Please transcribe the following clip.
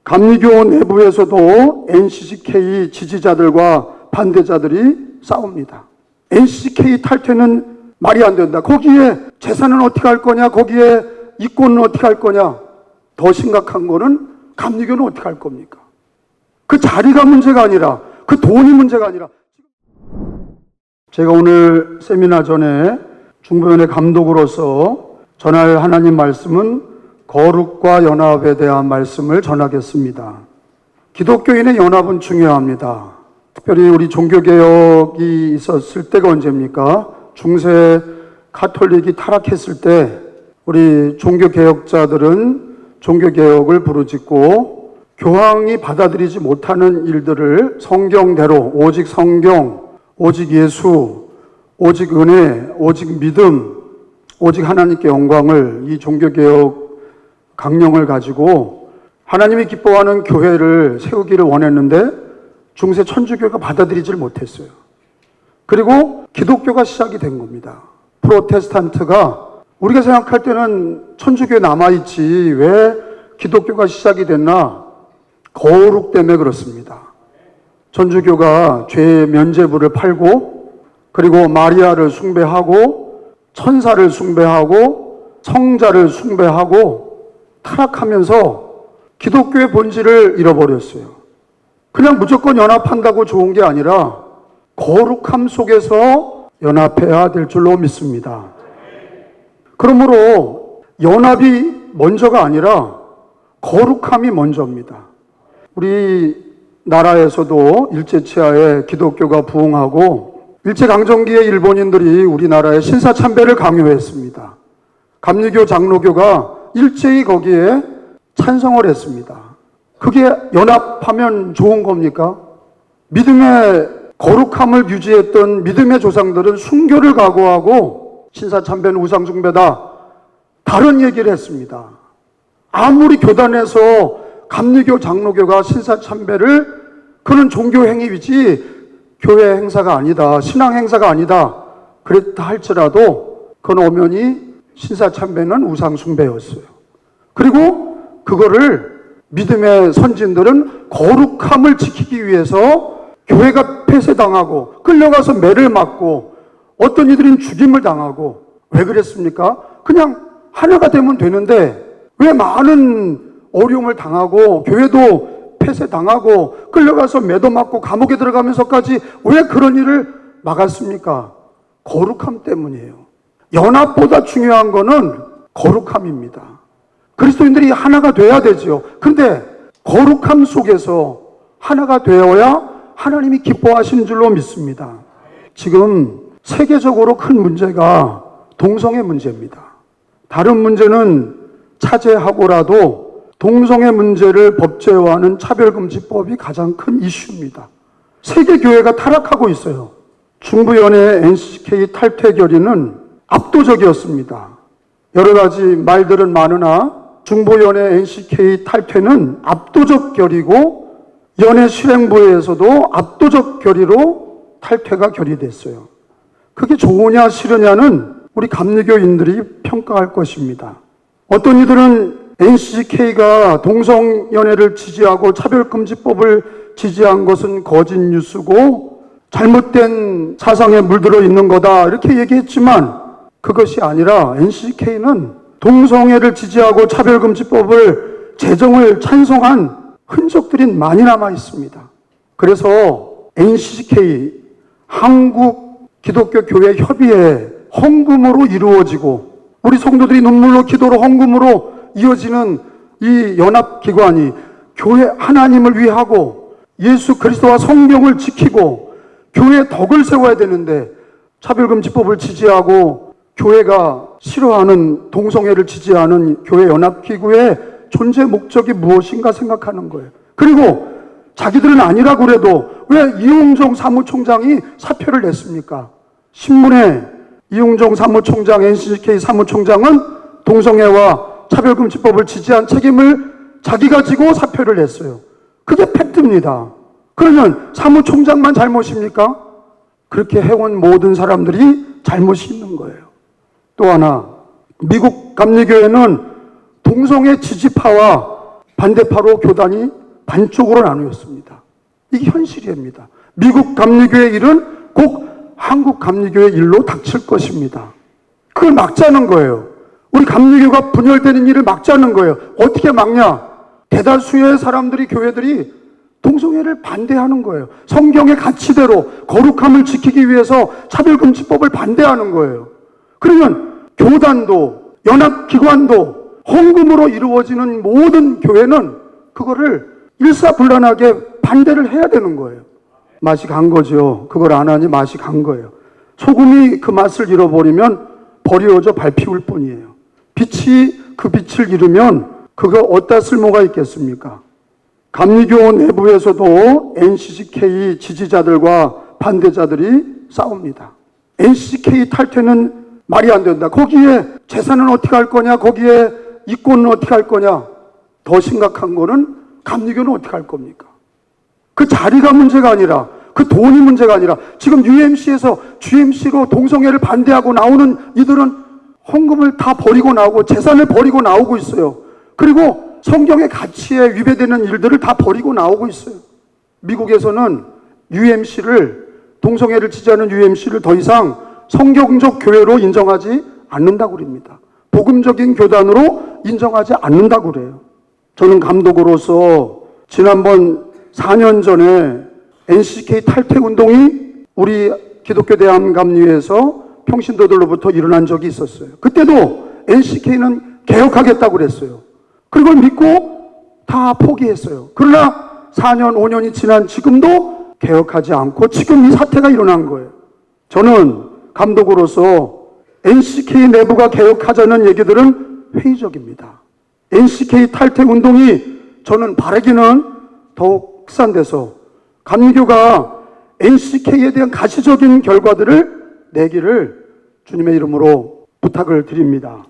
감리교 내부에서도 NCCK 지지자들과 반대자들이 싸웁니다. NCCK 탈퇴는 말이 안 된다. 거기에 재산은 어떻게 할 거냐? 거기에 이권은 어떻게 할 거냐? 더 심각한 거는 감리교는 어떻게 할 겁니까? 그 자리가 문제가 아니라, 그 돈이 문제가 아니라. 제가 오늘 세미나 전에 중보연의 감독으로서 전할 하나님 말씀은 거룩과 연합에 대한 말씀을 전하겠습니다. 기독교인의 연합은 중요합니다. 특별히 우리 종교개혁이 있었을 때가 언제입니까? 중세 카톨릭이 타락했을 때 우리 종교개혁자들은 종교개혁을 부르짖고 교황이 받아들이지 못하는 일들을 성경대로 오직 성경, 오직 예수, 오직 은혜, 오직 믿음, 오직 하나님께 영광을 이 종교개혁 강령을 가지고 하나님이 기뻐하는 교회를 세우기를 원했는데 중세 천주교가 받아들이질 못했어요. 그리고 기독교가 시작이 된 겁니다. 프로테스탄트가 우리가 생각할 때는 천주교에 남아있지 왜 기독교가 시작이 됐나? 거룩 때문에 그렇습니다. 천주교가 죄의 면죄부를 팔고 그리고 마리아를 숭배하고 천사를 숭배하고 성자를 숭배하고 타락하면서 기독교의 본질을 잃어버렸어요. 그냥 무조건 연합한다고 좋은 게 아니라 거룩함 속에서 연합해야 될 줄로 믿습니다. 그러므로 연합이 먼저가 아니라 거룩함이 먼저입니다. 우리 나라에서도 일제치하에 기독교가 부흥하고 일제강점기에 일본인들이 우리나라에 신사참배를 강요했습니다. 감리교 장로교가 일제히 거기에 찬성을 했습니다. 그게 연합하면 좋은 겁니까? 믿음의 거룩함을 유지했던 믿음의 조상들은 순교를 각오하고 신사참배는 우상숭배다, 다른 얘기를 했습니다. 아무리 교단에서 감리교 장로교가 신사참배를 그는 종교 행위이지 교회 행사가 아니다, 신앙 행사가 아니다 그랬다 할지라도 그건 엄연히 신사참배는 우상숭배였어요. 그리고 그거를 믿음의 선진들은 거룩함을 지키기 위해서 교회가 폐쇄당하고 끌려가서 매를 맞고 어떤 이들은 죽임을 당하고 왜 그랬습니까? 그냥 하나가 되면 되는데 왜 많은 어려움을 당하고 교회도 폐쇄당하고 끌려가서 매도 맞고 감옥에 들어가면서까지 왜 그런 일을 막았습니까? 거룩함 때문이에요. 연합보다 중요한 거는 거룩함입니다. 그리스도인들이 하나가 돼야 되지요. 그런데 거룩함 속에서 하나가 되어야 하나님이 기뻐하시는 줄로 믿습니다. 지금 세계적으로 큰 문제가 동성애 문제입니다. 다른 문제는 차지하고라도 동성애 문제를 법제화하는 차별금지법이 가장 큰 이슈입니다. 세계교회가 타락하고 있어요. 중부연의 NCK 탈퇴 결의는 압도적이었습니다. 여러 가지 말들은 많으나 중보연의 NCK 탈퇴는 압도적 결의고 연회 실행부에서도 압도적 결의로 탈퇴가 결의됐어요. 그게 좋으냐 싫으냐는 우리 감리교인들이 평가할 것입니다. 어떤 이들은 NCK가 동성연애를 지지하고 차별금지법을 지지한 것은 거짓 뉴스고 잘못된 사상에 물들어 있는 거다 이렇게 얘기했지만 그것이 아니라 NCK는 동성애를 지지하고 차별금지법을 제정을 찬성한 흔적들이 많이 남아 있습니다. 그래서 NCK 한국 기독교 교회 협의회 헌금으로 이루어지고 우리 성도들이 눈물로 기도로 헌금으로 이어지는 이 연합기관이 교회 하나님을 위하고 예수 그리스도와 성경을 지키고 교회의 덕을 세워야 되는데 차별금지법을 지지하고 교회가 싫어하는 동성애를 지지하는 교회 연합기구의 존재 목적이 무엇인가 생각하는 거예요. 그리고 자기들은 아니라고 그래도 왜 이용종 사무총장이 사표를 냈습니까? 신문에 이용종 사무총장, NCK 사무총장은 동성애와 차별금지법을 지지한 책임을 자기가 지고 사표를 냈어요. 그게 팩트입니다. 그러면 사무총장만 잘못입니까? 그렇게 해온 모든 사람들이 잘못이 있는 거예요. 또 하나, 미국 감리교회는 동성애 지지파와 반대파로 교단이 반쪽으로 나누었습니다. 이게 현실입니다. 미국 감리교의 일은 꼭 한국 감리교의 일로 닥칠 것입니다. 그걸 막자는 거예요. 우리 감리교가 분열되는 일을 막자는 거예요. 어떻게 막냐? 대다수의 사람들이, 교회들이 동성애를 반대하는 거예요. 성경의 가치대로 거룩함을 지키기 위해서 차별금지법을 반대하는 거예요. 그러면 교단도 연합기관도 헌금으로 이루어지는 모든 교회는 그거를 일사불란하게 반대를 해야 되는 거예요. 맛이 간 거죠. 그걸 안 하니 맛이 간 거예요. 소금이 그 맛을 잃어버리면 버려져 밟히울 뿐이에요. 빛이 그 빛을 잃으면 그거 어디다 쓸모가 있겠습니까? 감리교 내부에서도 NCCK 지지자들과 반대자들이 싸웁니다. NCCK 탈퇴는 말이 안 된다. 거기에 재산은 어떻게 할 거냐? 거기에 이권은 어떻게 할 거냐? 더 심각한 거는 감리교는 어떻게 할 겁니까? 그 자리가 문제가 아니라, 그 돈이 문제가 아니라, 지금 UMC에서 GMC로 동성애를 반대하고 나오는 이들은 헌금을 다 버리고 나오고 재산을 버리고 나오고 있어요. 그리고 성경의 가치에 위배되는 일들을 다 버리고 나오고 있어요. 미국에서는 UMC를, 동성애를 지지하는 UMC를 더 이상 성경적 교회로 인정하지 않는다고 그럽니다. 복음적인 교단으로 인정하지 않는다고 그래요. 저는 감독으로서 지난번 4년 전에 NCK 탈퇴 운동이 우리 기독교 대한감리회에서 평신도들로부터 일어난 적이 있었어요. 그때도 NCK는 개혁하겠다고 그랬어요. 그걸 믿고 다 포기했어요. 그러나 4년, 5년이 지난 지금도 개혁하지 않고 지금 이 사태가 일어난 거예요. 저는 감독으로서 NCK 내부가 개혁하자는 얘기들은 회의적입니다. NCK 탈퇴 운동이 저는 바라기는 더욱 확산돼서 감리교가 NCK에 대한 가시적인 결과들을 내기를 주님의 이름으로 부탁을 드립니다.